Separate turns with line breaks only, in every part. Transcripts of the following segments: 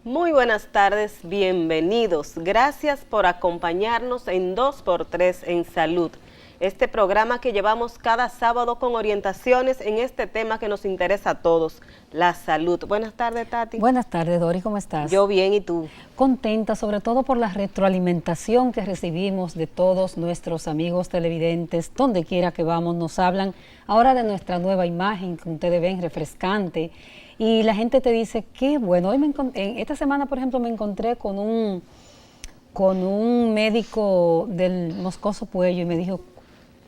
Muy buenas tardes, bienvenidos. Gracias por acompañarnos en 2x3 en Salud. Este programa que llevamos cada sábado con orientaciones en este tema que nos interesa a todos, la salud. Buenas tardes, Tati.
Buenas tardes, Dori, ¿cómo estás?
Yo bien, ¿y tú?
Contenta, sobre todo por la retroalimentación que recibimos de todos nuestros amigos televidentes, donde quiera que vamos, nos hablan ahora de nuestra nueva imagen, que ustedes ven, refrescante, y la gente te dice, qué bueno. Hoy esta semana, por ejemplo, me encontré con un médico del Moscoso Puello y me dijo,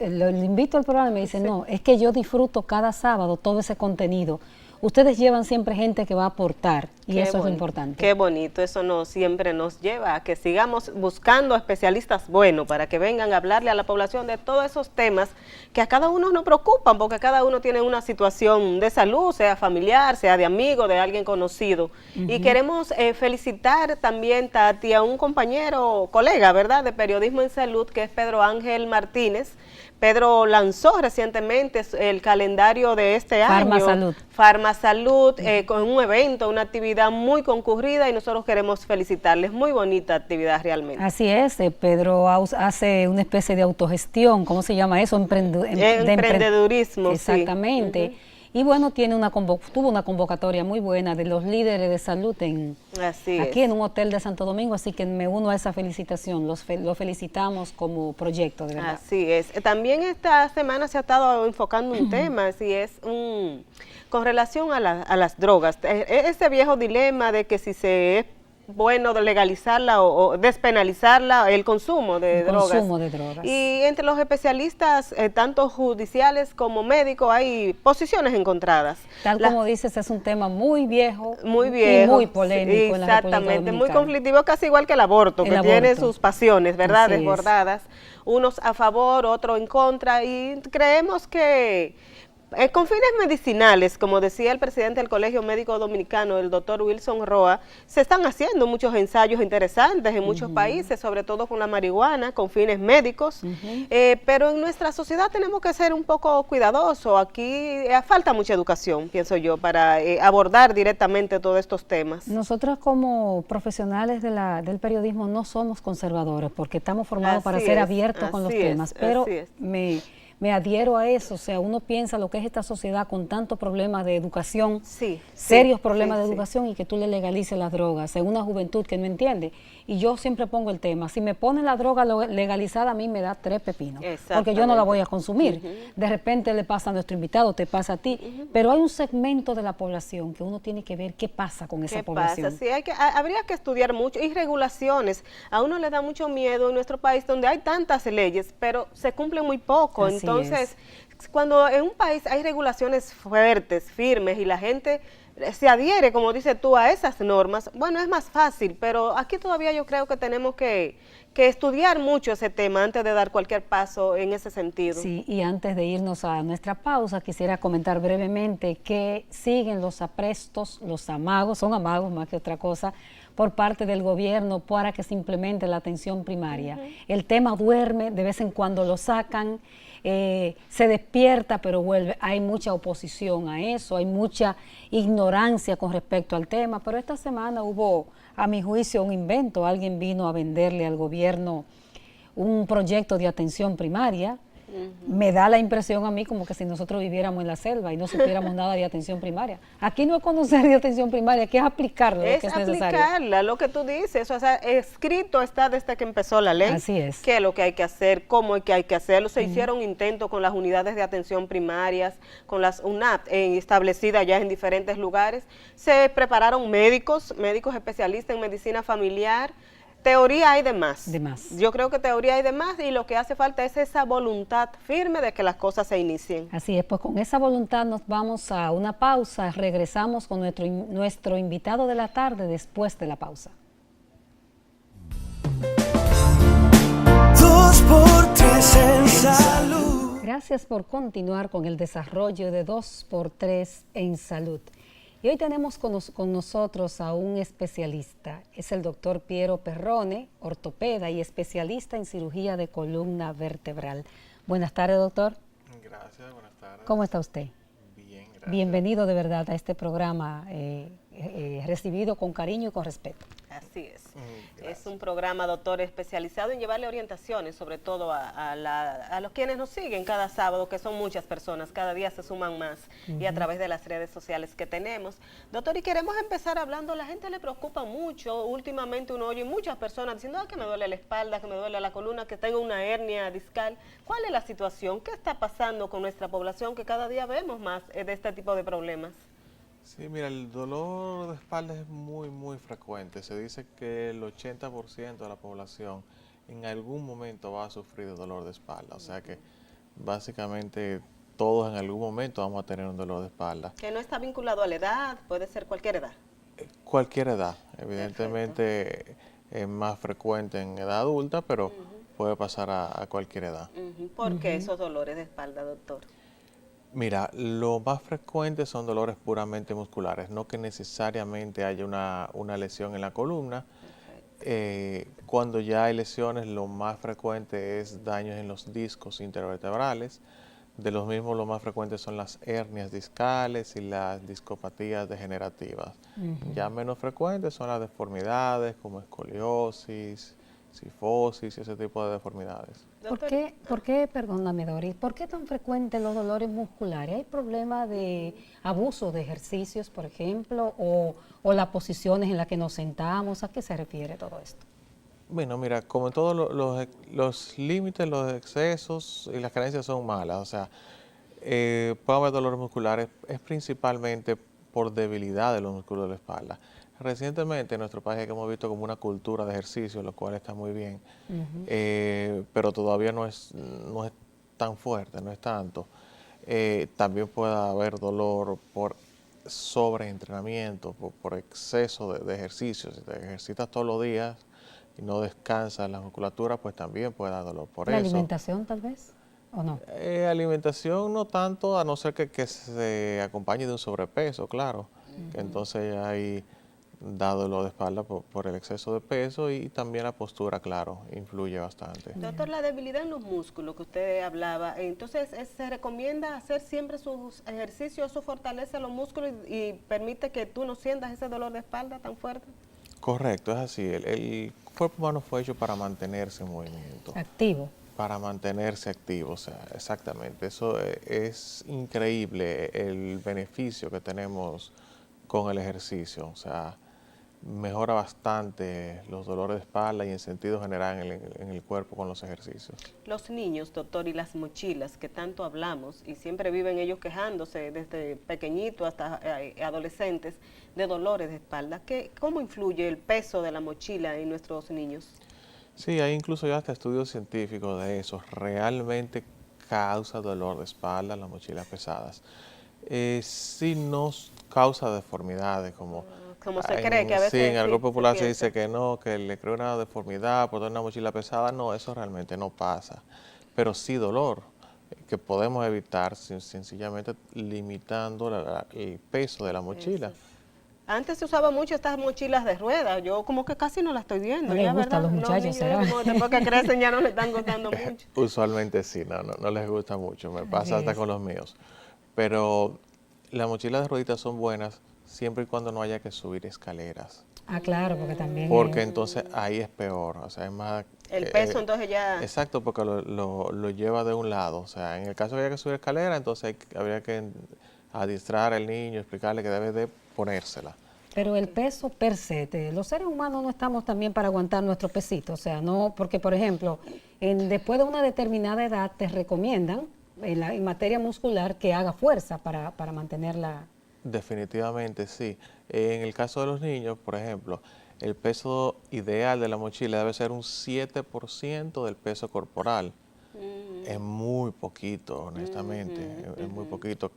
lo invito al programa y me dice, no, es que yo disfruto cada sábado todo ese contenido. Ustedes llevan siempre gente que va a aportar y eso es lo importante.
Qué bonito, eso siempre nos lleva a que sigamos buscando especialistas buenos para que vengan a hablarle a la población de todos esos temas que a cada uno nos preocupan, porque cada uno tiene una situación de salud, sea familiar, sea de amigo, de alguien conocido. Y queremos felicitar también, Tati, a un compañero, colega, ¿verdad?, de Periodismo en Salud, que es Pedro Ángel Martínez. Pedro lanzó recientemente el calendario de este año, Farmasalud, con un evento, una actividad muy concurrida y nosotros queremos felicitarles. Muy bonita actividad realmente.
Así es, Pedro hace una especie de autogestión, ¿cómo se llama eso?
Emprendedurismo.
Exactamente. Sí. Y bueno, tuvo una convocatoria muy buena de los líderes de salud aquí en un hotel de Santo Domingo, así que me uno a esa felicitación, lo felicitamos como proyecto, de verdad.
Así es. También esta semana se ha estado enfocando un tema, así es, con relación a las drogas. Ese viejo dilema de que si se es bueno de legalizarla o despenalizarla, el consumo de drogas. Y entre los especialistas, tanto judiciales como médicos, hay posiciones encontradas.
Tal como dices, es un tema muy viejo, y
muy
polémico.
Sí, exactamente, muy conflictivo, casi igual que el aborto, que tiene sus pasiones, ¿verdad?, desbordadas. Unos a favor, otros en contra, y creemos que con fines medicinales, como decía el presidente del Colegio Médico Dominicano, el doctor Wilson Roa, se están haciendo muchos ensayos interesantes en muchos países, sobre todo con la marihuana, con fines médicos, pero en nuestra sociedad tenemos que ser un poco cuidadosos. Aquí falta mucha educación, pienso yo, para abordar directamente todos estos temas.
Nosotros como profesionales del periodismo no somos conservadores, porque estamos formados para ser abiertos con los temas, pero me adhiero a eso. O sea, uno piensa lo que es esta sociedad con tantos problemas de educación, serios problemas de educación, y que tú le legalices las drogas en una juventud que no entiende. Y yo siempre pongo el tema, si me ponen la droga legalizada, a mí me da 3 pepinos, porque yo no la voy a consumir. De repente le pasa a nuestro invitado, te pasa a ti, pero hay un segmento de la población que uno tiene que ver qué pasa con esa población.
Sí, habría que estudiar mucho, y regulaciones. A uno le da mucho miedo en nuestro país, donde hay tantas leyes, pero se cumplen muy poco. Entonces, cuando en un país hay regulaciones fuertes, firmes, y la gente se adhiere, como dices tú, a esas normas, bueno, es más fácil, pero aquí todavía yo creo que tenemos que estudiar mucho ese tema antes de dar cualquier paso en ese sentido.
Sí, y antes de irnos a nuestra pausa, quisiera comentar brevemente que siguen los aprestos, los amagos, son amagos más que otra cosa, por parte del gobierno para que se implemente la atención primaria. El tema duerme, de vez en cuando lo sacan, se despierta pero vuelve. Hay mucha oposición a eso, hay mucha ignorancia con respecto al tema, pero esta semana hubo, a mi juicio, un invento. Alguien vino a venderle al gobierno un proyecto de atención primaria. Me da la impresión a mí como que si nosotros viviéramos en la selva y no supiéramos nada de atención primaria. Aquí no es conocer de atención primaria, aquí es aplicarlo, lo que es necesario.
Es aplicarla, lo que tú dices, o sea, escrito está desde que empezó la ley.
Así es.
Qué es lo que hay que hacer, cómo es que hay que hacerlo. Se hicieron intentos con las unidades de atención primarias, con las UNAP establecidas ya en diferentes lugares. Se prepararon médicos especialistas en medicina familiar. Teoría hay de más. Yo creo que teoría hay de más, y lo que hace falta es esa voluntad firme de que las cosas se inicien.
Así es, pues con esa voluntad nos vamos a una pausa. Regresamos con nuestro invitado de la tarde después de la pausa.
2x3 en salud.
Gracias por continuar con el desarrollo de 2x3 en salud. Y hoy tenemos con nosotros a un especialista. Es el doctor Piero Perrone, ortopeda y especialista en cirugía de columna vertebral. Buenas tardes, doctor.
Gracias, buenas tardes.
¿Cómo está usted?
Bien, gracias.
Bienvenido de verdad a este programa recibido con cariño y con respeto.
Así es.
Gracias.
Es un programa, doctor, especializado en llevarle orientaciones, sobre todo a los quienes nos siguen cada sábado, que son muchas personas, cada día se suman más, y a través de las redes sociales que tenemos. Doctor, y queremos empezar hablando, la gente le preocupa mucho, últimamente uno oye muchas personas diciendo que me duele la espalda, que me duele la columna, que tengo una hernia discal. ¿Cuál es la situación? ¿Qué está pasando con nuestra población que cada día vemos más de este tipo de problemas?
Sí, mira, el dolor de espalda es muy frecuente. Se dice que el 80% de la población en algún momento va a sufrir de dolor de espalda. O sea que básicamente todos en algún momento vamos a tener un dolor de espalda.
Que no está vinculado a la edad, puede ser cualquier edad.
Cualquier edad, evidentemente es más frecuente en edad adulta, pero puede pasar a cualquier edad.
¿Por qué esos dolores de espalda, doctor?
Mira, lo más frecuente son dolores puramente musculares, no que necesariamente haya una lesión en la columna. Cuando ya hay lesiones, lo más frecuente es daños en los discos intervertebrales. De los mismos, lo más frecuente son las hernias discales y las discopatías degenerativas. Ya menos frecuentes son las deformidades como escoliosis, cifosis y ese tipo de deformidades.
¿Por qué, perdóname Doris, por qué tan frecuentes los dolores musculares? ¿Hay problemas de abuso de ejercicios, por ejemplo, o las posiciones en las que nos sentamos? ¿A qué se refiere todo esto?
Bueno, mira, como en todos los límites, los excesos y las carencias son malas. O sea, puede haber dolores musculares, es principalmente por debilidad de los músculos de la espalda. Recientemente en nuestro país hemos visto como una cultura de ejercicio, lo cual está muy bien, pero todavía no es tan fuerte, no es tanto. También puede haber dolor por sobreentrenamiento, por exceso de ejercicio. Si te ejercitas todos los días y no descansas la musculatura, pues también puede dar dolor por
¿La
eso.
alimentación tal vez? ¿O no?
Alimentación no tanto, a no ser que se acompañe de un sobrepeso, claro. Que entonces ahí da dolor de espalda por el exceso de peso y también la postura, claro, influye bastante.
Doctor, la debilidad en los músculos que usted hablaba, entonces se recomienda hacer siempre sus ejercicios, eso fortalece los músculos y permite que tú no sientas ese dolor de espalda tan fuerte.
Correcto, es así. El cuerpo humano fue hecho para mantenerse en movimiento.
Activo.
Para mantenerse activo, o sea, exactamente. Eso es increíble el beneficio que tenemos con el ejercicio. O sea, mejora bastante los dolores de espalda y en sentido general en el cuerpo con los ejercicios.
Los niños, doctor, y las mochilas que tanto hablamos y siempre viven ellos quejándose desde pequeñitos hasta adolescentes de dolores de espalda. ¿Cómo influye el peso de la mochila en nuestros niños?
Sí, hay incluso ya hasta estudios científicos de eso. Realmente causa dolor de espalda las mochilas pesadas. Sí nos causa deformidades, como
se cree que a veces
sí, en algo popular se
piensa.
dice que no, que le crea una deformidad por tener una mochila pesada. No, eso realmente no pasa. Pero sí dolor, que podemos evitar sencillamente limitando el peso de la mochila.
Eso. Antes se usaba mucho estas mochilas de ruedas, yo como que casi no las estoy viendo.
No les
ya,
gusta a
¿verdad?
los muchachos, ¿será?
Como después que crecen ya no les están gustando mucho.
Usualmente sí, no les gusta mucho, me pasa hasta con los míos. Pero las mochilas de rueditas son buenas siempre y cuando no haya que subir escaleras.
Ah, claro, porque también...
Porque entonces ahí es peor, o sea, es más...
El peso entonces ya...
Exacto, porque lo lleva de un lado. O sea, en el caso de que haya que subir escalera, entonces habría que adiestrar al niño, explicarle que debe de ponérsela.
Pero el peso per se, los seres humanos no estamos también para aguantar nuestro pesito, o sea, no, porque por ejemplo, después de una determinada edad te recomiendan en materia muscular que haga fuerza para mantenerla.
Definitivamente sí. En el caso de los niños, por ejemplo, el peso ideal de la mochila debe ser un 7% del peso corporal. Es muy poquito, honestamente, es muy poquito,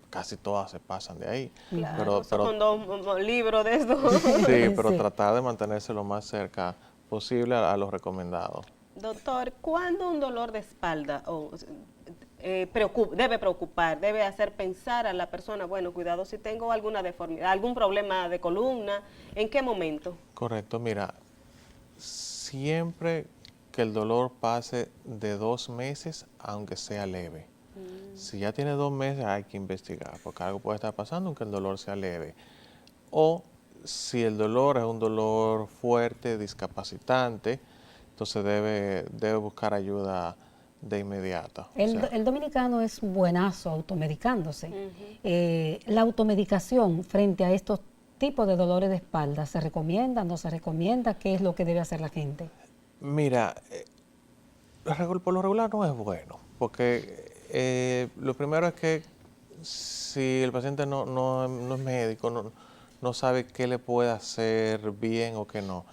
casi todas se pasan de ahí.
Claro, con dos libros de esto.
Sí, pero
Sí.
tratar de mantenerse lo más cerca posible a lo recomendado.
Doctor, ¿cuándo un dolor de espalda debe preocupar, debe hacer pensar a la persona, bueno, cuidado si tengo alguna deformidad, algún problema de columna, ¿en qué momento?
Correcto, mira, siempre que el dolor pase de 2 meses, aunque sea leve. Si ya tiene 2 meses, hay que investigar, porque algo puede estar pasando aunque el dolor sea leve. O si el dolor es un dolor fuerte, discapacitante, entonces debe buscar ayuda de inmediata.
El dominicano es buenazo automedicándose. La automedicación frente a estos tipos de dolores de espalda, ¿se recomienda, no se recomienda? ¿Qué es lo que debe hacer la gente?
Mira, por lo regular no es bueno, porque lo primero es que si el paciente no es médico, no sabe qué le puede hacer bien o qué no.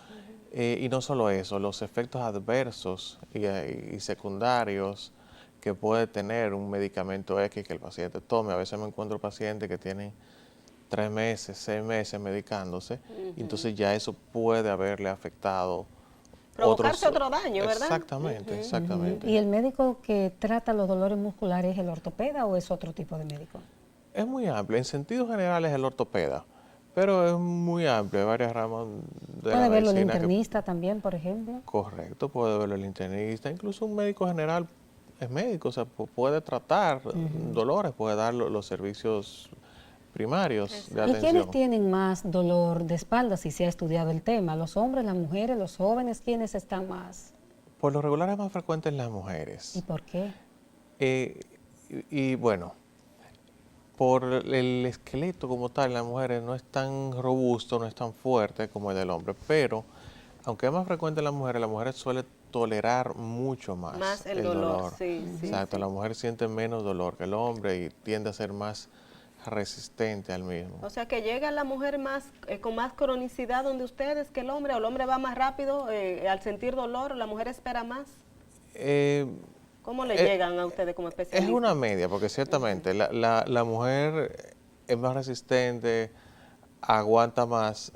Y no solo eso, los efectos adversos y secundarios que puede tener un medicamento X que el paciente tome. A veces me encuentro pacientes que tienen 3 meses, 6 meses medicándose, y entonces ya eso puede haberle afectado.
Provocarse otro daño, ¿verdad?
Exactamente, exactamente.
¿Y el médico que trata los dolores musculares es el ortopeda o es otro tipo de médico?
Es muy amplio, en sentido general es el ortopeda, pero es muy amplio, hay varias ramas de la
¿Puede verlo el
medicina
internista también, por ejemplo?
Correcto, puede verlo el internista, incluso un médico general es médico, o sea, puede tratar dolores, puede dar los servicios primarios de
¿Y
atención.
quiénes tienen más dolor de espalda si se ha estudiado el tema? ¿Los hombres, las mujeres, los jóvenes? ¿Quiénes están más?
Por lo regular es más frecuente en las mujeres.
¿Y por qué?
Y bueno, por el esqueleto como tal en las mujeres no es tan robusto, no es tan fuerte como el del hombre, pero aunque es más frecuente en las mujeres suelen tolerar mucho más
el dolor. Sí,
Exacto,
sí.
la mujer siente menos dolor que el hombre y tiende a ser más resistente al mismo.
O sea que llega la mujer con más cronicidad donde ustedes que el hombre, o el hombre va más rápido al sentir dolor, o la mujer espera más. ¿Cómo le llegan a ustedes como especialistas?
Es una media, porque ciertamente la mujer es más resistente, aguanta más,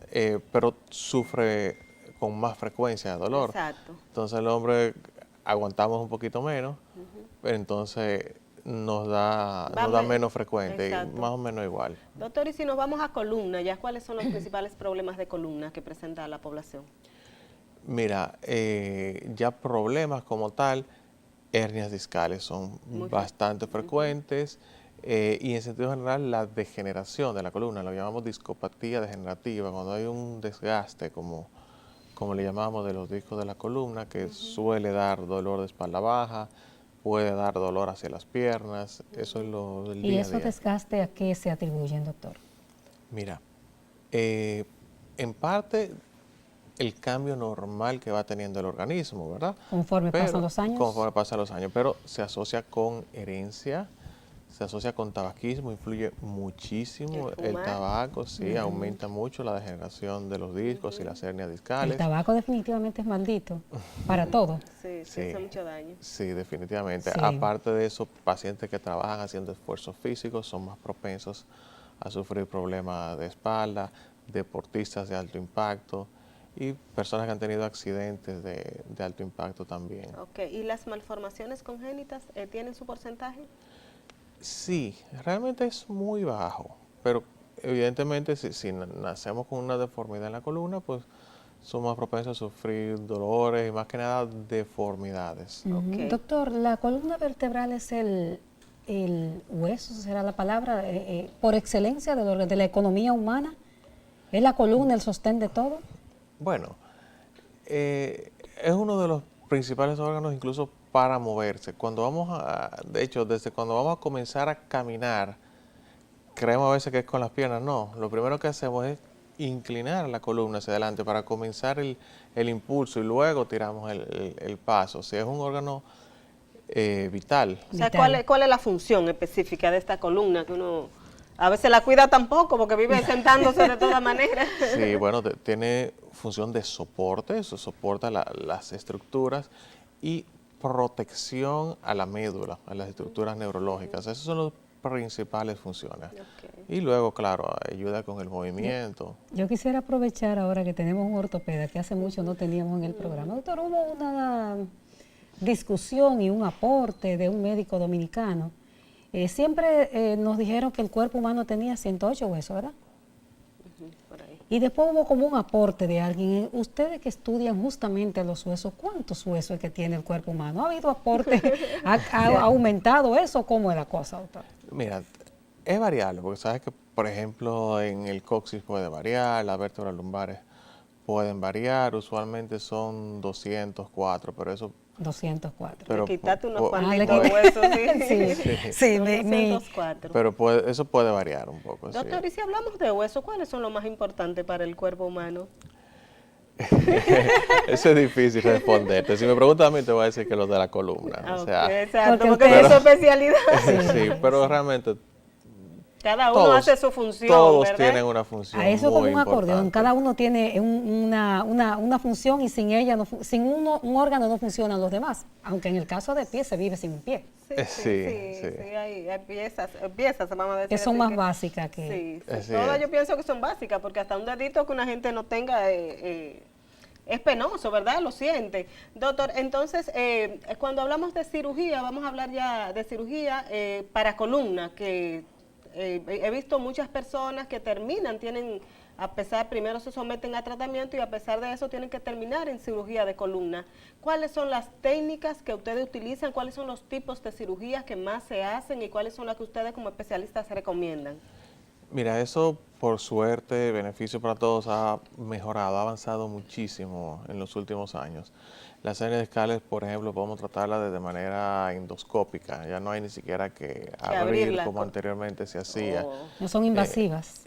pero sufre con más frecuencia de dolor.
Exacto.
Entonces el hombre aguantamos un poquito menos, pero entonces nos da menos frecuente, y más o menos igual.
Doctor, y si nos vamos a columna, ¿ya cuáles son los principales problemas de columna que presenta la población?
Mira, ya problemas como tal, hernias discales son bastante frecuentes, y en sentido general la degeneración de la columna, lo llamamos discopatía degenerativa, cuando hay un desgaste como le llamamos de los discos de la columna, que suele dar dolor de espalda baja, puede dar dolor hacia las piernas, eso es lo del día a día.
¿Y esos desgastes a qué se atribuyen, doctor?
Mira, en parte el cambio normal que va teniendo el organismo, ¿verdad?
Conforme pasan los años.
Conforme pasan los años, pero se asocia con herencia, se asocia con tabaquismo, influye muchísimo el tabaco, sí, aumenta mucho la degeneración de los discos y las hernias discales.
El tabaco definitivamente es maldito para todo.
Sí, hace mucho daño.
Sí, definitivamente.
Sí.
Aparte de eso, pacientes que trabajan haciendo esfuerzos físicos son más propensos a sufrir problemas de espalda, deportistas de alto impacto y personas que han tenido accidentes de alto impacto también.
Ok, ¿y las malformaciones congénitas tienen su porcentaje?
Sí, realmente es muy bajo, pero evidentemente si nacemos con una deformidad en la columna, pues son más propensos a sufrir dolores y más que nada deformidades.
Okay.
Doctor, ¿la columna vertebral es el hueso, será la palabra, por excelencia de la economía humana? ¿Es la columna el sostén de todo?
Bueno, es uno de los principales órganos incluso para moverse. De hecho, desde cuando vamos a comenzar a caminar, creemos a veces que es con las piernas. No, lo primero que hacemos es inclinar la columna hacia adelante para comenzar el impulso y luego tiramos el paso. O sea, es un órgano vital.
O sea, ¿cuál es la función específica de esta columna que uno a veces la cuida tampoco porque vive sentándose de todas maneras?
Sí, bueno, tiene función de soporte, eso soporta las estructuras y protección a la médula, a las estructuras neurológicas. Esas son las principales funciones. Okay. Y luego, claro, ayuda con el movimiento.
Yo quisiera aprovechar ahora que tenemos un ortopeda que hace mucho no teníamos en el programa. Doctor, hubo una discusión y un aporte de un médico dominicano. Siempre nos dijeron que el cuerpo humano tenía 108 huesos, ¿verdad?
Por ahí.
Y después hubo como un aporte de alguien. Ustedes que estudian justamente los huesos, ¿cuántos huesos es que tiene el cuerpo humano? ¿Ha habido aporte? ¿Ha aumentado eso? ¿Cómo es la cosa, doctor?
Mira, es variable, porque sabes que Por ejemplo, en el coxis puede variar, las vértebras lumbares pueden variar, usualmente son 204, pero eso...
204.
Pero
Quítate unos
pu-
cuantitos
le-
huesos,
Sí,
sí.
sí,
Son
mi,
204.
Pero eso puede variar un poco, sí.
Doctor, y si hablamos de huesos, ¿cuáles son los más importantes para el cuerpo humano?
Eso es difícil responderte. Si me preguntas a mí, te voy a decir que los de la columna. O sea,
Ok, exacto,
porque
porque
ustedes-
es su especialidad.
sí, pero realmente
Cada uno
todos,
hace su función,
todos
¿verdad?
tienen una función
a eso como
muy
un acordeón,
importante.
cada uno tiene una función y sin ella, sin un órgano no funcionan los demás, aunque en el caso de pie se vive sin un pie,
Sí.
hay piezas, vamos a decir
que son
así
más básicas que...
Sí,
Así
todas
es.
yo pienso que son básicas, porque hasta un dedito que una gente no tenga es penoso, ¿verdad? Lo siente. Doctor, entonces, cuando hablamos de cirugía, vamos a hablar ya de cirugía para columna, que he visto muchas personas que tienen, primero se someten a tratamiento y a pesar de eso tienen que terminar en cirugía de columna. ¿Cuáles son las técnicas que ustedes utilizan? ¿Cuáles son los tipos de cirugías que más se hacen y cuáles son las que ustedes como especialistas recomiendan?
Mira, eso por suerte, beneficio para todos, ha mejorado, ha avanzado muchísimo en los últimos años. Las hernias discales, por ejemplo, podemos tratarlas de manera endoscópica, ya no hay ni siquiera que abrir
abrirla
como
con-
anteriormente se hacía.
Oh.
No son invasivas.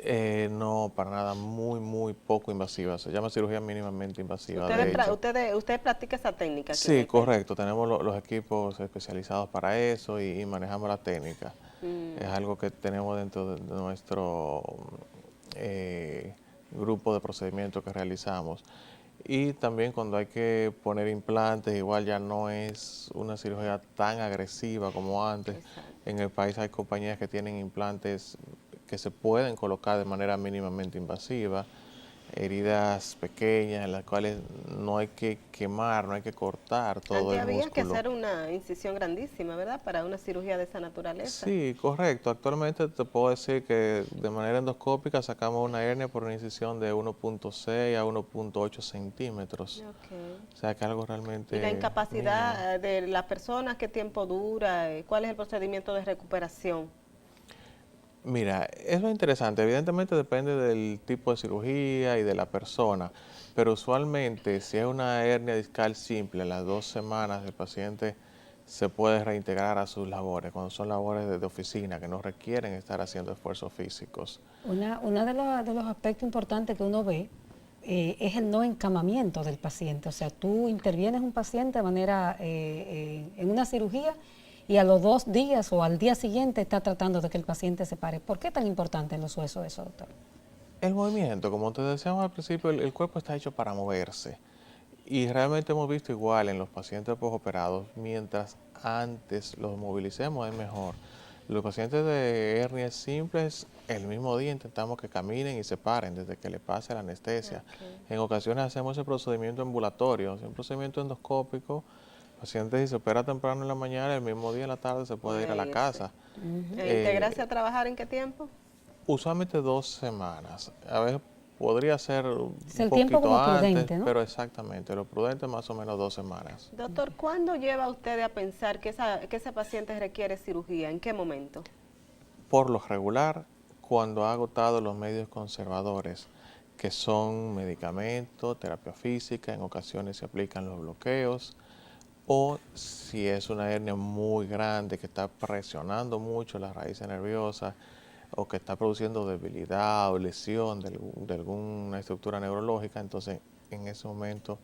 No, para nada, muy poco invasiva. Se llama cirugía mínimamente invasiva.
Ustedes
de hecho.
usted practica esa técnica. aquí en
Sí,
el país.
correcto. Tenemos los equipos especializados para eso y manejamos la técnica. Es algo que tenemos dentro de nuestro grupo de procedimientos que realizamos. Y también cuando hay que poner implantes, igual ya no es una cirugía tan agresiva como antes. En el país hay compañías que tienen implantes que se pueden colocar de manera mínimamente invasiva, heridas pequeñas en las cuales no hay que quemar, no hay que cortar todo
Antes
el
había que
músculo.
hacer una incisión grandísima, ¿verdad? Para una cirugía de esa naturaleza.
Sí, correcto. Actualmente te puedo decir que de manera endoscópica sacamos una hernia por una incisión de 1.6 a 1.8 centímetros.
Ok.
O sea que algo realmente
¿Y la
mínimo.
incapacidad de las personas, qué tiempo dura? ¿Cuál es el procedimiento de recuperación?
Mira, eso es interesante. Evidentemente depende del tipo de cirugía y de la persona, pero usualmente si es una hernia discal simple, a las 2 semanas el paciente se puede reintegrar a sus labores, cuando son labores de oficina que no requieren estar haciendo esfuerzos físicos.
Una de los aspectos importantes que uno ve es el no encamamiento del paciente. O sea, tú intervienes un paciente de manera en una cirugía y a los 2 días o al día siguiente está tratando de que el paciente se pare. ¿Por qué es tan importante en los huesos eso, doctor?
El movimiento, como te decíamos al principio, el cuerpo está hecho para moverse. Y realmente hemos visto igual en los pacientes posoperados, mientras antes los movilicemos es mejor. Los pacientes de hernias simples, el mismo día intentamos que caminen y se paren desde que le pase la anestesia. En ocasiones hacemos ese procedimiento ambulatorio, un procedimiento endoscópico. El paciente si se opera temprano en la mañana, el mismo día en la tarde se puede ir a la
irse.
casa.
¿Integrarse a trabajar en qué tiempo?
Usualmente 2 semanas. A veces podría ser un
Es el tiempo
poquito
como
antes,
prudente, ¿no?
pero exactamente, lo prudente más o menos 2 semanas.
Doctor, ¿cuándo lleva usted a pensar que ese paciente requiere cirugía? ¿En qué momento?
Por lo regular, cuando ha agotado los medios conservadores, que son medicamentos, terapia física, en ocasiones se aplican los bloqueos, o si es una hernia muy grande que está presionando mucho las raíces nerviosas, o que está produciendo debilidad o lesión de alguna estructura neurológica, entonces en ese momento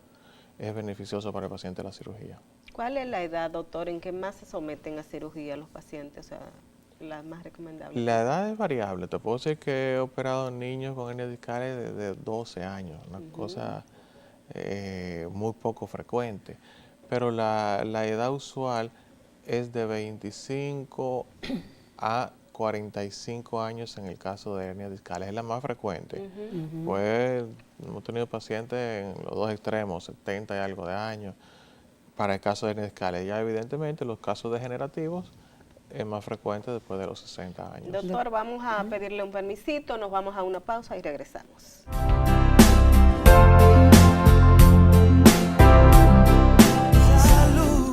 es beneficioso para el paciente la cirugía.
¿Cuál es la edad, doctor, en que más se someten a cirugía los pacientes? O sea, la más recomendable.
La edad es variable. Te puedo decir que he operado niños con hernias discales de 12 años, una cosa muy poco frecuente. Pero la edad usual es de 25 a 45 años en el caso de hernias discales. Es la más frecuente. Pues hemos tenido pacientes en los dos extremos, 70 y algo de años, para el caso de hernias discales. Ya evidentemente los casos degenerativos es más frecuente después de los 60 años.
Doctor, vamos a pedirle un permisito, nos vamos a una pausa y regresamos.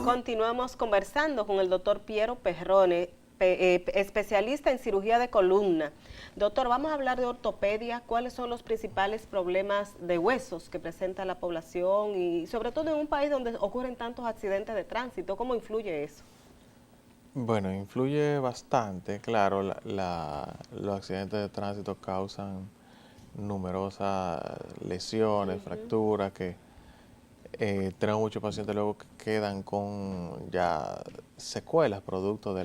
Continuamos conversando con el doctor Piero Perrone, especialista en cirugía de columna. Doctor, vamos a hablar de ortopedia. ¿Cuáles son los principales problemas de huesos que presenta la población y sobre todo en un país donde ocurren tantos accidentes de tránsito? ¿Cómo influye eso?
Bueno, influye bastante, claro, los accidentes de tránsito causan numerosas lesiones, fracturas que tenemos muchos pacientes luego que quedan con ya secuelas producto de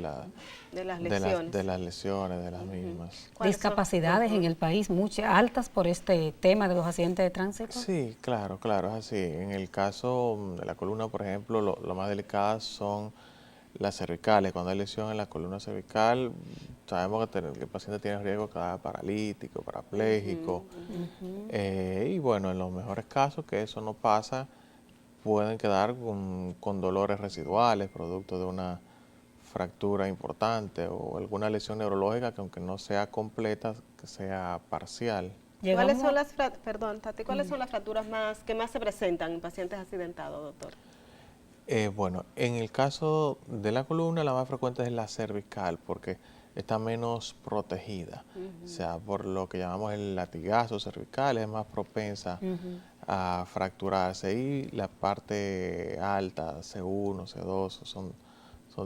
De las
de
lesiones.
de las lesiones de las mismas.
¿Cuáles son?
Discapacidades en el país, muchas altas por este tema de los accidentes de tránsito.
Sí, claro, claro, es así. En el caso de la columna, por ejemplo, lo más delicadas son las cervicales. Cuando hay lesión en la columna cervical, sabemos que el paciente tiene riesgo de quedar paralítico, parapléjico. Y bueno, en los mejores casos que eso no pasa, pueden quedar con dolores residuales, producto de una fractura importante o alguna lesión neurológica que aunque no sea completa, que sea parcial.
¿Cuáles son las perdón, Tati, ¿cuáles son las fracturas que más se presentan en pacientes accidentados, doctor?
Bueno, en el caso de la columna, la más frecuente es la cervical, porque está menos protegida. O sea, por lo que llamamos el latigazo cervical, es más propensa a fracturarse. Y la parte alta, C1, C2, son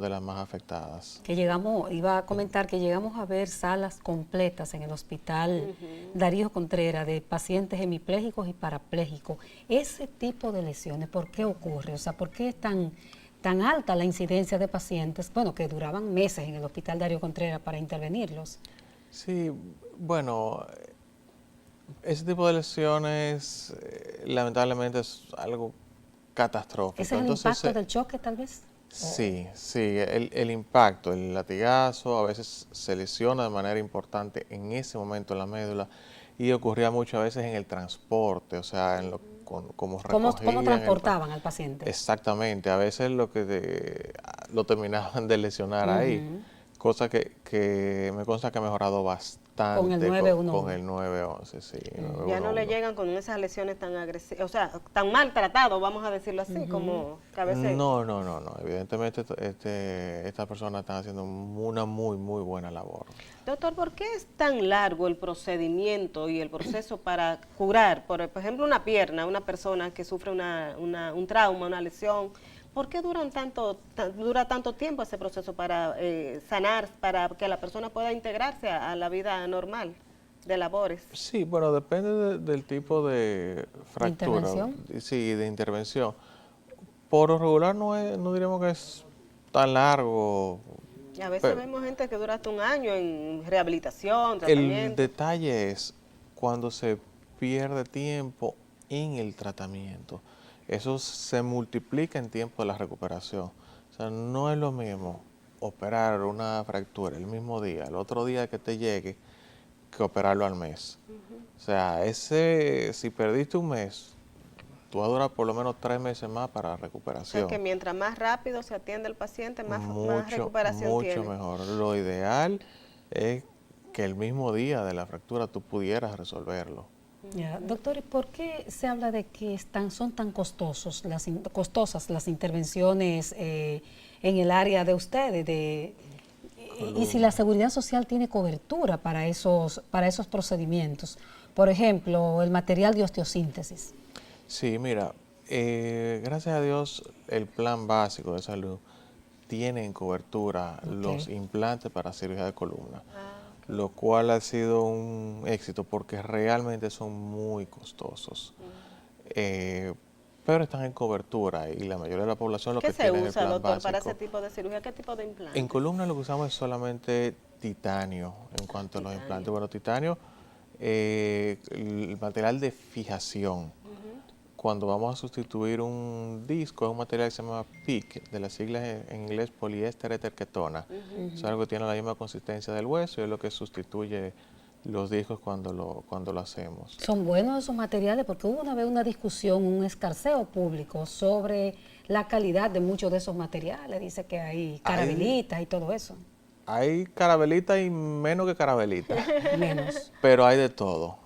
de las más afectadas.
Que llegamos, iba a comentar que llegamos a ver salas completas en el hospital Darío Contreras de pacientes hemipléjicos y parapléjicos. Ese tipo de lesiones, ¿por qué ocurre? O sea, ¿por qué es tan alta la incidencia de pacientes, bueno, que duraban meses en el hospital Darío Contreras para intervenirlos?
Sí, bueno, ese tipo de lesiones lamentablemente es algo catastrófico.
¿Ese es el impacto del choque tal vez?
Sí, el impacto, el latigazo a veces se lesiona de manera importante en ese momento en la médula y ocurría muchas veces en el transporte, o sea, como
¿Cómo
recogían
transportaban al paciente?
Exactamente, a veces lo terminaban de lesionar ahí, cosa que me consta que ha mejorado bastante
Con el 911.
con el 911, sí.
Ya no le
911.
llegan con esas lesiones tan agresivas, o sea, tan maltratados, vamos a decirlo así, como que a veces...
No. Evidentemente estas personas están haciendo una muy buena labor.
Doctor, ¿por qué es tan largo el procedimiento y el proceso para curar, por ejemplo, una pierna, una persona que sufre un trauma, una lesión? ¿Por qué dura tanto tiempo ese proceso para sanar, para que la persona pueda integrarse a la vida normal de labores?
Sí, bueno, depende del tipo de fractura.
¿Intervención?
Sí, de intervención. Por lo regular no diríamos que es tan largo.
Y a veces vemos gente que dura hasta un año en rehabilitación, tratamiento.
El detalle es cuando se pierde tiempo en el tratamiento. Eso se multiplica en tiempo de la recuperación. O sea, no es lo mismo operar una fractura el mismo día, el otro día que te llegue, que operarlo al mes. O sea, si perdiste un mes, tú vas a durar por lo menos 3 meses más para recuperación.
O sea, que mientras más rápido se atiende al paciente, más recuperación
mucho
tiene.
mejor. Lo ideal es que el mismo día de la fractura tú pudieras resolverlo.
Ya. Doctor, ¿y por qué se habla de que son tan costosas las intervenciones en el área de ustedes? Y si la Seguridad Social tiene cobertura para esos procedimientos. Por ejemplo, el material de osteosíntesis.
Sí, mira, gracias a Dios el plan básico de salud tiene en cobertura los implantes para cirugía de columna. Lo cual ha sido un éxito porque realmente son muy costosos. Pero están en cobertura y la mayoría de la población lo que tiene es el plan básico.
¿Qué se usa, doctor, para ese tipo de cirugía? ¿Qué tipo de implantes?
En columna lo que usamos es solamente titanio en cuanto a los implantes. Bueno, titanio, el material de fijación. Cuando vamos a sustituir un disco, es un material que se llama PIC, de las siglas en inglés poliéster eterquetona. Es algo que tiene la misma consistencia del hueso y es lo que sustituye los discos cuando lo hacemos.
¿Son buenos esos materiales? Porque hubo una vez una discusión, un escarceo público sobre la calidad de muchos de esos materiales. Dice que hay carabelitas y todo eso.
Hay carabelitas y menos que carabelitas.
Menos.
Pero hay de todo.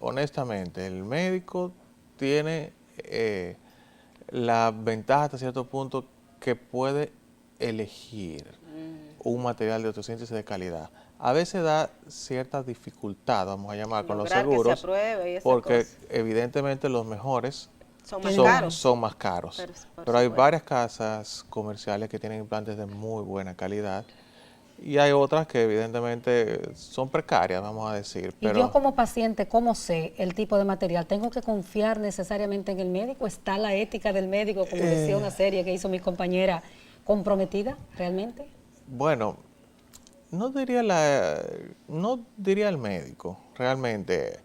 Honestamente, el médico tiene la ventaja hasta cierto punto que puede elegir un material de osteosíntesis de calidad. A veces da cierta dificultad, vamos a llamar, con los
Lograr que se
seguros,
apruebe y esas
porque
cosas.
evidentemente los mejores
Son más caros.
son más caros.
Por
Pero hay
supuesto.
varias casas comerciales que tienen implantes de muy buena calidad y hay otras que evidentemente son precarias, vamos a decir.
Y
Pero
yo como paciente, ¿cómo sé el tipo de material? ¿Tengo que confiar necesariamente en el médico? ¿Está la ética del médico, como decía una serie que hizo mi compañera, comprometida realmente?
bueno, no diría el médico, realmente.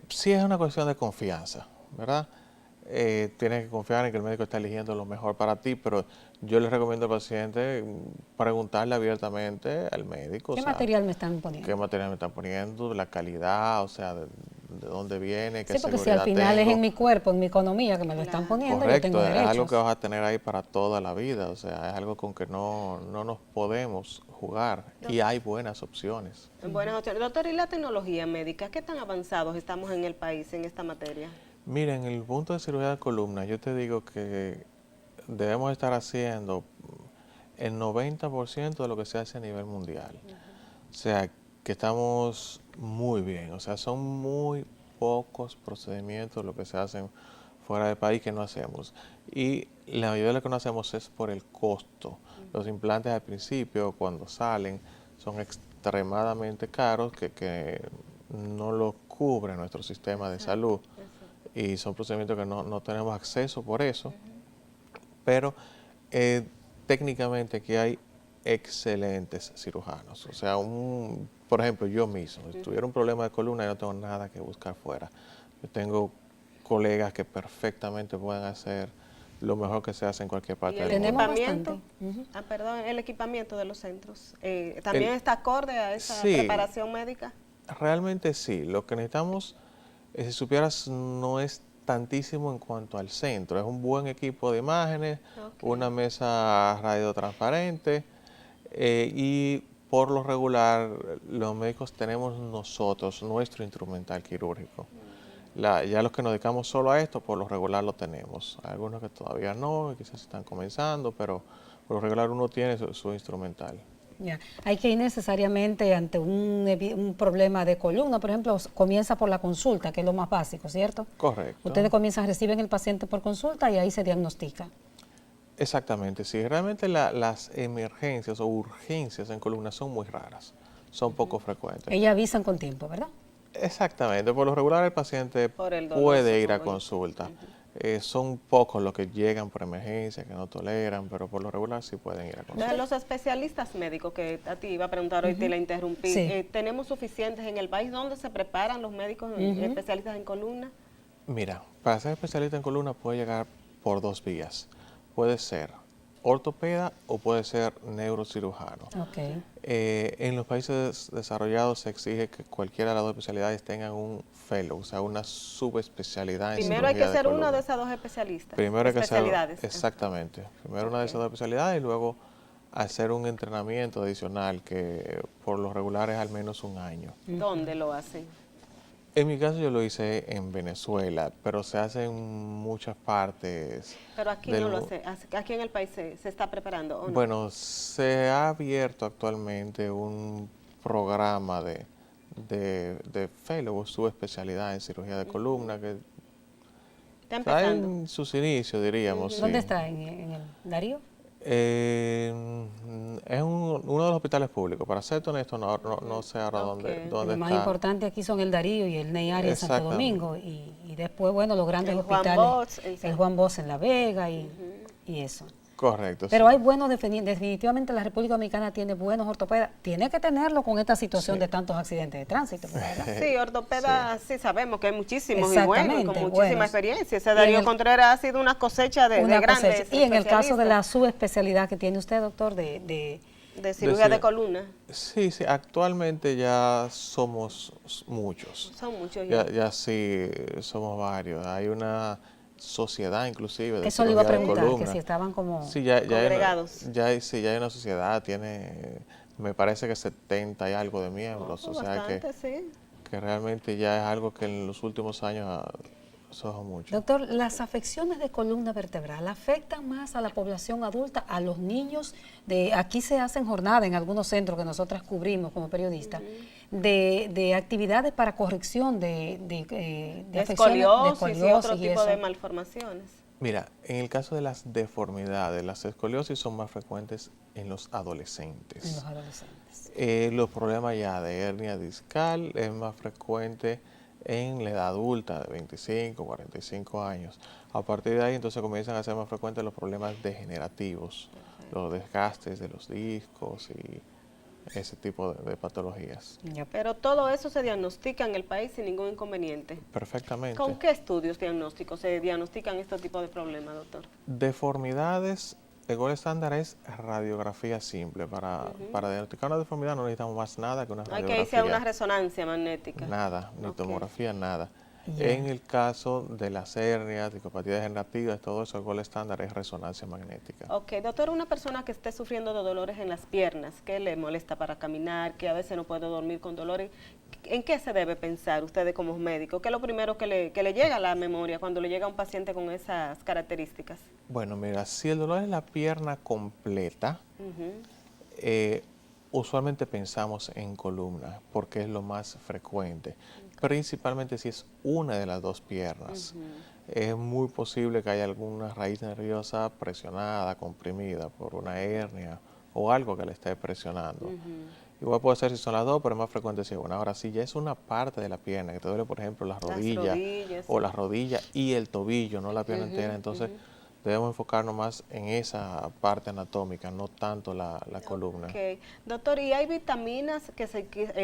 Sí es una cuestión de confianza, ¿verdad? Tienes que confiar en que el médico está eligiendo lo mejor para ti, pero yo le recomiendo al paciente preguntarle abiertamente al médico, o
¿Qué
sea,
material me están
qué
poniendo?
material me están poniendo, la calidad, o sea, de dónde viene, qué
Sí, porque si al
seguridad
final es
tengo.
en mi cuerpo, en mi economía que me lo están poniendo, yo tengo
Correcto, es algo
derechos.
que vas a tener ahí para toda la vida, o sea, es algo con que no nos podemos jugar y hay buenas opciones.
Buenas opciones. Doctor, ¿y la tecnología médica? ¿Qué tan avanzados estamos en el país en esta materia?
Mira, en el punto de cirugía de columna, yo te digo que debemos estar haciendo el 90% de lo que se hace a nivel mundial. O sea, que estamos muy bien. O sea, son muy pocos procedimientos lo que se hacen fuera del país que no hacemos. Y la mayoría de lo que no hacemos es por el costo. Los implantes al principio, cuando salen, son extremadamente caros que no lo cubre nuestro sistema de salud. Y son procedimientos que no tenemos acceso por eso. Pero técnicamente aquí hay excelentes cirujanos. O sea, por ejemplo, yo mismo, si tuviera un problema de columna, yo no tengo nada que buscar fuera. Yo tengo colegas que perfectamente pueden hacer lo mejor que se hace en cualquier
¿Y
parte
el
del mundo.
Tenemos
equipamiento?
bastante.
Perdón, el equipamiento de los centros. ¿También
El-
está acorde a esa
Sí,
preparación médica?
realmente sí. Lo que necesitamos, si supieras, no es tantísimo en cuanto al centro. Es un buen equipo de imágenes,
Ok.
una mesa radiotransparente y por lo regular los médicos tenemos nosotros nuestro instrumental quirúrgico. Ya los que nos dedicamos solo a esto, por lo regular lo tenemos. Hay algunos que todavía no, quizás están comenzando, pero por lo regular uno tiene su instrumental.
Ya. Hay que ir necesariamente ante un problema de columna, por ejemplo, comienza por la consulta, que es lo más básico, ¿cierto?
Correcto.
Ustedes comienzan, reciben el paciente por consulta y ahí se diagnostica.
Exactamente, sí. Realmente las emergencias o urgencias en columna son muy raras, son poco frecuentes.
Ellas avisan con tiempo, ¿verdad?
Exactamente, por lo regular el paciente
Por el dolor,
puede ir a
supongo yo.
consulta. Son pocos los que llegan por emergencia, que no toleran, pero por lo regular sí pueden ir a consulta.
De los especialistas médicos que a ti iba a preguntar hoy, te la interrumpí.
Sí.
¿Tenemos suficientes en el país? ¿Dónde se preparan los médicos especialistas en columna?
Mira, para ser especialista en columna puede llegar por dos vías. Puede ser ortopeda o puede ser neurocirujano.
Ok.
En los países desarrollados se exige que cualquiera de las dos especialidades tengan un fellow, o sea, una subespecialidad en
Primero hay que
cirugía de
ser uno
columna.
de esas dos especialistas.
Primero hay que ser,
especialidades.
exactamente, primero una de esas dos especialidades y luego hacer un entrenamiento adicional que por lo regular es al menos un año.
¿Dónde lo hacen?
En mi caso yo lo hice en Venezuela, pero se hace en muchas partes.
Pero aquí
del
no lo
mu-
hace. Aquí en el país se está preparando, ¿o no?
Bueno, se ha abierto actualmente un programa de fellow o subespecialidad en cirugía de columna que
Está
está
empezando.
en sus inicios, diríamos. Sí.
¿Dónde está? ¿En el Darío?
Es uno de los hospitales públicos. Para ser honesto, no sé ahora
Ok.
dónde
Lo más
está.
importante aquí son el Darío y el Neyari en Santo
Exactamente.
Domingo. Y después, bueno, los grandes
El Juan
hospitales.
Bosch en
el Juan Bosch en La Vega y eso.
Correcto.
Pero
sí.
hay buenos, definitivamente la República Dominicana tiene buenos ortopedas. Tiene que tenerlo con esta situación de tantos accidentes de tránsito, ¿verdad?
Sí, ortopeda, sí sabemos que hay muchísimos y buenos,
Exactamente,
con muchísima
buenos.
experiencia. Ese
Y en
Darío
el-
Contreras ha sido una cosecha de
Una
grandes
cosecha. Y en el caso de la
especialistas
subespecialidad que tiene usted, doctor,
de cirugía de
Decía-
columna.
Sí, sí, actualmente ya somos muchos.
Son muchos
Ya,
ya.
ya sí, somos varios. Hay una sociedad inclusive de
eso le iba a
cirugía de
preguntar, que
columna.
si estaban como...
Sí, ya hay
Congregados.
sí, ya hay una sociedad, tiene, me parece que 70 y algo de miembros, o sea
Bastante, sí.
que realmente ya es algo que en los últimos años Eso es mucho.
Doctor, ¿las afecciones de columna vertebral afectan más a la población adulta, a los niños? Aquí se hacen jornadas en algunos centros que nosotras cubrimos como periodistas, de actividades para corrección de
escoliosis y otro
y
tipo
eso.
de malformaciones.
Mira, en el caso de las deformidades, las escoliosis son más frecuentes en los adolescentes.
En los adolescentes.
Los problemas ya de hernia discal es más frecuente en la edad adulta de 25, 45 años. A partir de ahí entonces comienzan a ser más frecuentes los problemas degenerativos, los desgastes de los discos y ese tipo de patologías.
Pero todo eso se diagnostica en el país sin ningún inconveniente.
Perfectamente.
¿Con qué estudios diagnósticos se diagnostican este tipo de problemas, doctor?
Deformidades, el gold estándar es radiografía simple. Para diagnosticar una deformidad no necesitamos más nada que una
Hay
radiografía.
que irse a una resonancia magnética.
Nada, ni tomografía, nada.
Ya.
En el caso de las hernias, discapacidades degenerativas, todo eso, el gold estándar es resonancia magnética.
Ok, doctor, una persona que esté sufriendo de dolores en las piernas, que le molesta para caminar, que a veces no puede dormir con dolores, ¿en qué se debe pensar ustedes como médicos? ¿Qué es lo primero que le llega a la memoria cuando le llega a un paciente con esas características?
Bueno, mira, si el dolor es la pierna completa, usualmente pensamos en columna, porque es lo más frecuente. Principalmente si es una de las dos piernas. Es muy posible que haya alguna raíz nerviosa presionada, comprimida por una hernia o algo que le esté presionando. Igual puede ser si son las dos, pero es más frecuente si es una. Ahora, si ya es una parte de la pierna, que te duele, por ejemplo, las rodillas o las rodillas y el tobillo, no la pierna entera, entonces debemos enfocarnos más en esa parte anatómica, no tanto la columna.
Okay. Doctor, ¿y hay vitaminas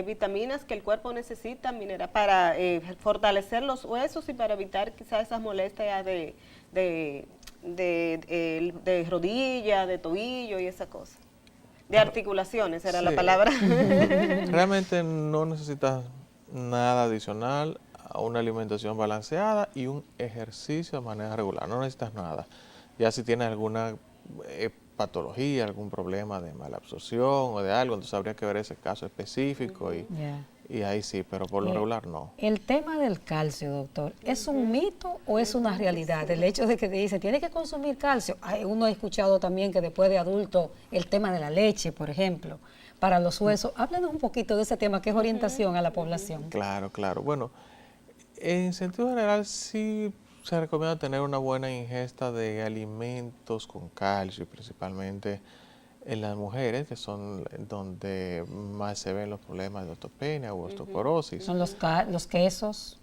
vitaminas que el cuerpo necesita para fortalecer los huesos y para evitar quizás esas molestias de rodilla, de tobillo y esa cosa? De articulaciones era la palabra.
Realmente no necesitas nada adicional a una alimentación balanceada y un ejercicio de manera regular. No necesitas nada. Ya si tienes alguna patología, algún problema de mala absorción o de algo, entonces habría que ver ese caso específico y ahí sí, pero por lo regular no.
El tema del calcio, doctor, ¿es un mito o es una realidad? El hecho de que te dicen, tiene que consumir calcio. Uno ha escuchado también que después de adulto el tema de la leche, por ejemplo, para los huesos. Háblanos un poquito de ese tema, que es orientación a la población.
Claro, claro. Bueno, en sentido general sí se recomienda tener una buena ingesta de alimentos con calcio, principalmente en las mujeres, que son donde más se ven los problemas de osteopenia o osteoporosis.
Son los quesos.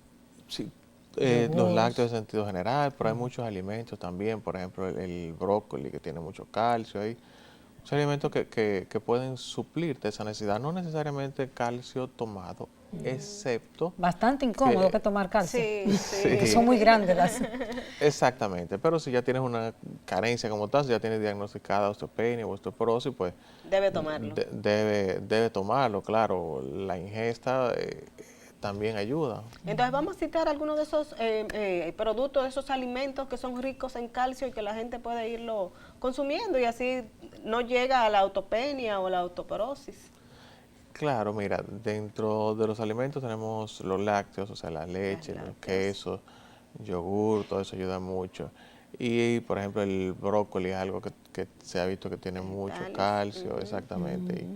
Sí, los lácteos en sentido general, pero hay muchos alimentos también, por ejemplo el brócoli, que tiene mucho calcio ahí. Son alimentos que pueden suplirte esa necesidad, no necesariamente calcio tomado, excepto...
Bastante incómodo que tomar calcio.
Sí.
Que son muy grandes las...
Exactamente, pero si ya tienes una carencia como tal, si ya tienes diagnosticada osteopenia o osteoporosis, pues...
Debe tomarlo.
Debe tomarlo, claro. La ingesta también ayuda.
Entonces vamos a citar algunos de esos productos, de esos alimentos que son ricos en calcio y que la gente puede irlo consumiendo y así no llega a la osteopenia o la osteoporosis.
Claro, mira, dentro de los alimentos tenemos los lácteos, o sea, la leche, los quesos, yogur, todo eso ayuda mucho. Y, por ejemplo, el brócoli es algo que se ha visto que tiene mucho calcio, exactamente.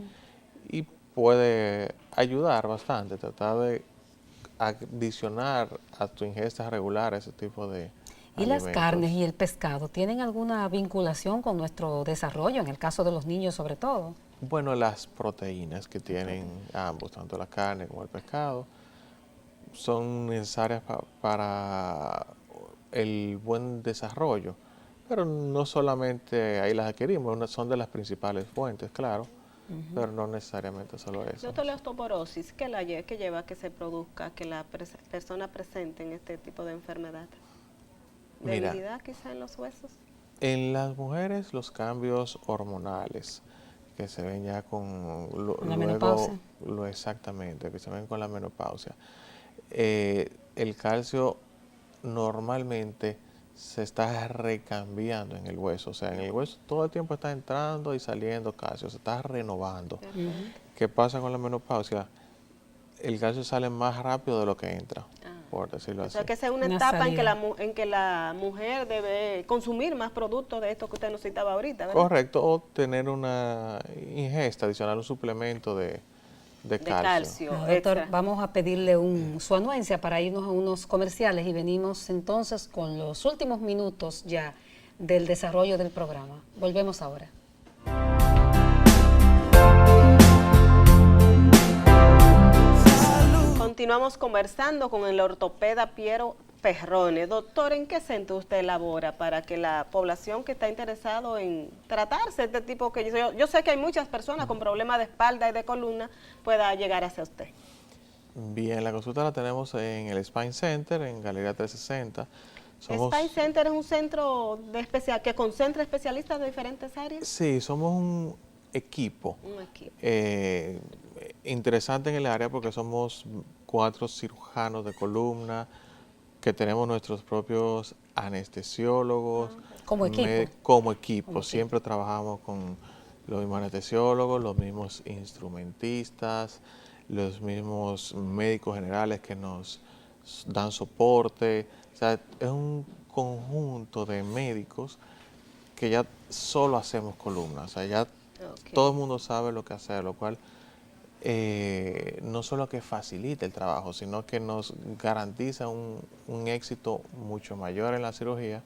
Y puede ayudar bastante, tratar de adicionar a tu ingesta regular ese tipo de
¿Y
alimentos.
las carnes y el pescado tienen alguna vinculación con nuestro desarrollo, en el caso de los niños sobre todo?
Bueno, las proteínas que tienen ambos, tanto la carne como el pescado, son necesarias para el buen desarrollo, pero no solamente ahí las adquirimos, son de las principales fuentes, claro, pero no necesariamente solo eso.
Doctor, la osteoporosis, ¿qué lleva a que se produzca, que la persona presente en este tipo de enfermedad? ¿Debilidad quizá en los huesos?
En las mujeres los cambios hormonales que se ven ya con
la menopausia.
Exactamente, que se ven con la menopausia. El calcio normalmente se está recambiando en el hueso, o sea, en el hueso todo el tiempo está entrando y saliendo calcio, se está renovando. ¿Qué pasa con la menopausia? El calcio sale más rápido de lo que entra. por decirlo
O
así.
sea, que esa es una
Una
etapa en que,
salida.
en que la mujer debe consumir más productos de esto que usted nos citaba ahorita, ¿verdad?
Correcto, o tener una ingesta adicional, un suplemento de
De
calcio.
calcio,
Doctor,
extra.
vamos a pedirle su anuencia para irnos a unos comerciales y venimos entonces con los últimos minutos ya del desarrollo del programa. Volvemos ahora.
Continuamos conversando con el ortopeda Piero Perrone. Doctor, ¿en qué centro usted labora para que la población que está interesado en tratarse este tipo que yo sé que hay muchas personas con problemas de espalda y de columna pueda llegar hacia usted?
Bien, la consulta la tenemos en el Spine Center, en Galería 360.
Spine Center es un centro que concentra especialistas de diferentes áreas.
Sí, somos un equipo
Un equipo.
interesante en el área porque somos 4 cirujanos de columna, que tenemos nuestros propios anestesiólogos.
Como equipo.
Como equipo, siempre trabajamos con los mismos anestesiólogos, los mismos instrumentistas, los mismos médicos generales que nos dan soporte. O sea, es un conjunto de médicos que ya solo hacemos columnas. O sea, ya todo el mundo sabe lo que hacer, lo cual no solo que facilita el trabajo, sino que nos garantiza un éxito mucho mayor en la cirugía,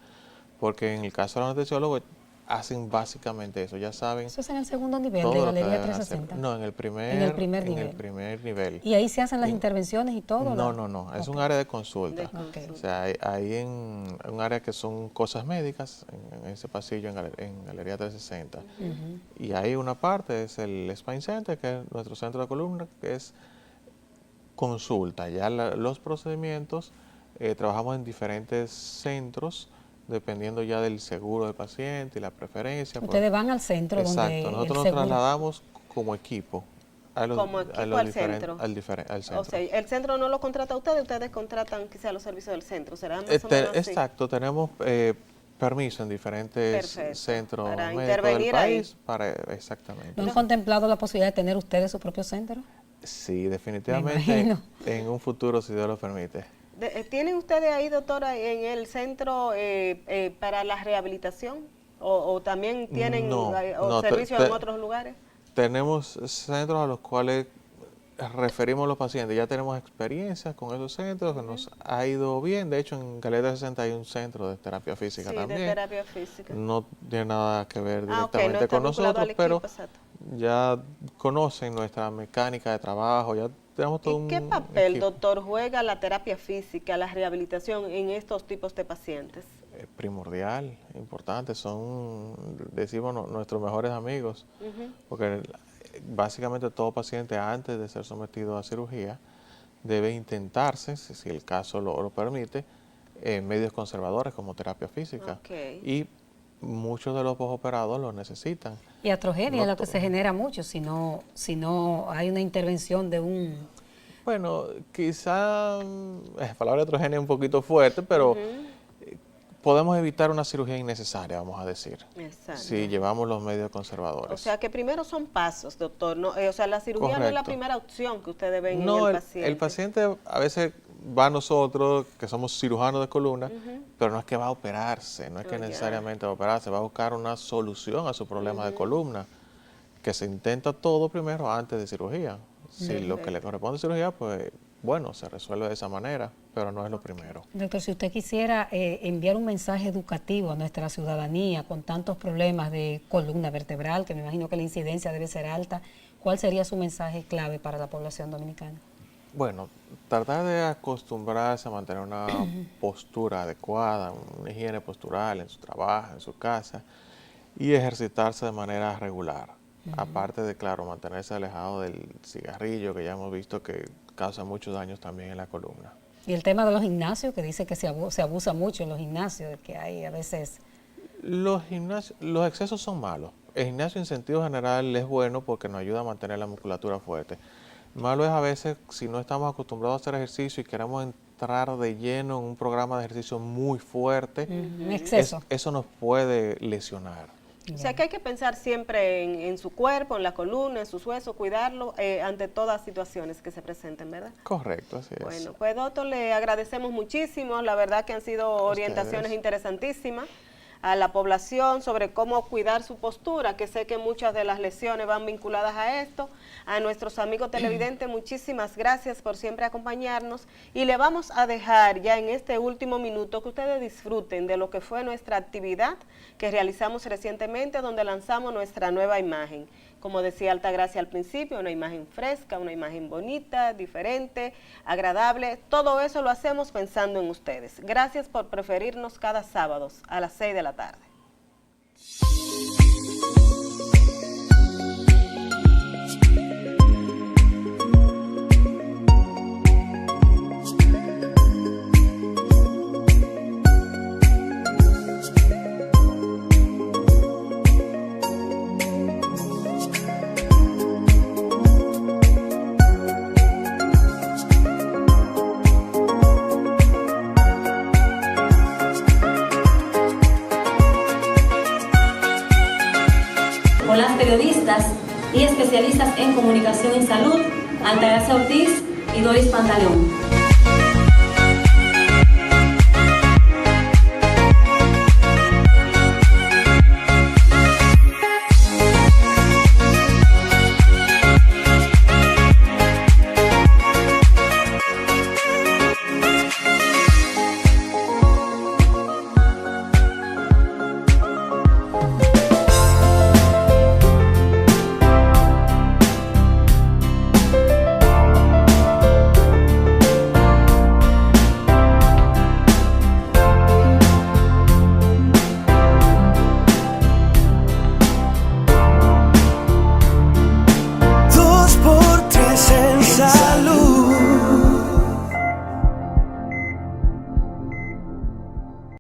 porque en el caso de los anestesiólogos hacen básicamente eso, ya saben.
Eso es en el segundo nivel
todo
de
lo que
Galería
deben hacer.
360.
No, en el primer,
En el primer
en
nivel.
el primer nivel.
¿Y ahí se hacen las intervenciones y todo?
No, es un área de consulta.
De consulta.
O sea, hay en un área que son cosas médicas, en ese pasillo en Galería 360. Y hay una parte, es el Spine Center, que es nuestro centro de columna, que es consulta. Ya los procedimientos, trabajamos en diferentes centros, dependiendo ya del seguro del paciente y la preferencia.
Ustedes van al centro donde
Exacto, nosotros
el
nos
seguro.
trasladamos como equipo.
Al centro.
Al centro.
O sea, el centro no lo contrata a ustedes contratan quizá los servicios del centro. ¿Será más o menos así?
Exacto, tenemos permiso en diferentes
Perfecto,
centros
para
médicos
intervenir
del país.
ahí.
Exactamente.
¿No han contemplado la posibilidad de tener ustedes su propio centro?
Sí, definitivamente
imagino.
en un futuro, si Dios lo permite.
¿Tienen ustedes ahí, doctora, en el centro para la rehabilitación? ¿O también tienen
No,
servicios en otros lugares?
Tenemos centros a los cuales referimos a los pacientes. Ya tenemos experiencia con esos centros, que nos ha ido bien. De hecho, en Galería 60 hay un centro de terapia física
Sí,
también.
de terapia física.
No tiene nada que ver
Ok,
directamente
no está
con
vinculado
nosotros,
al
pero
equipo, exacto.
ya conocen nuestra mecánica de trabajo, ya tenemos todo
¿Y
un
qué papel,
equipo.
doctor, juega la terapia física, la rehabilitación en estos tipos de pacientes?
Primordial, importante, decimos, nuestros mejores amigos, porque básicamente todo paciente antes de ser sometido a cirugía debe intentarse, si el caso lo permite, medios conservadores como terapia física. Y muchos de los postoperados lo necesitan.
Y atrogenia es lo que
todo.
se genera mucho si no hay una intervención de un...
Bueno, quizá la palabra atrogenia es un poquito fuerte, pero podemos evitar una cirugía innecesaria, vamos a decir,
Exacto.
si llevamos los medios conservadores.
O sea, que primero son pasos, doctor. No, o sea, la cirugía no es la
Correcto.
primera opción que ustedes ven
No,
en el paciente.
el paciente a veces va a nosotros, que somos cirujanos de columna, pero no es que va a operarse, no es que necesariamente va a operarse, va a buscar una solución a su problema de columna, que se intenta todo primero antes de cirugía. Si lo que le corresponde a cirugía, pues bueno, se resuelve de esa manera, pero no es lo primero.
Doctor, si usted quisiera enviar un mensaje educativo a nuestra ciudadanía con tantos problemas de columna vertebral, que me imagino que la incidencia debe ser alta, ¿cuál sería su mensaje clave para la población dominicana?
Bueno, tratar de acostumbrarse a mantener una postura adecuada, una higiene postural en su trabajo, en su casa, y ejercitarse de manera regular. Aparte de, claro, mantenerse alejado del cigarrillo, que ya hemos visto que causa muchos daños también en la columna.
Y el tema de los gimnasios, que dice que se abusa mucho en los gimnasios, que hay a veces...
Los excesos son malos. El gimnasio en sentido general es bueno porque nos ayuda a mantener la musculatura fuerte. Malo es a veces si no estamos acostumbrados a hacer ejercicio y queremos entrar de lleno en un programa de ejercicio muy fuerte,
exceso.
eso nos puede lesionar.
O sea que hay que pensar siempre en su cuerpo, en la columna, en sus huesos, cuidarlo ante todas situaciones que se presenten, ¿verdad?
Correcto, así es.
Bueno, pues doctor, le agradecemos muchísimo, la verdad que han sido orientaciones
Ustedes.
interesantísimas a la población sobre cómo cuidar su postura, que sé que muchas de las lesiones van vinculadas a esto. A nuestros amigos televidentes, muchísimas gracias por siempre acompañarnos y le vamos a dejar ya en este último minuto que ustedes disfruten de lo que fue nuestra actividad que realizamos recientemente, donde lanzamos nuestra nueva imagen. Como decía Altagracia al principio, una imagen fresca, una imagen bonita, diferente, agradable. Todo eso lo hacemos pensando en ustedes. Gracias por preferirnos cada sábado a las 6 de la tarde.
Con las periodistas y especialistas en comunicación en salud, Altagracia Ortiz y Doris Pantaleón.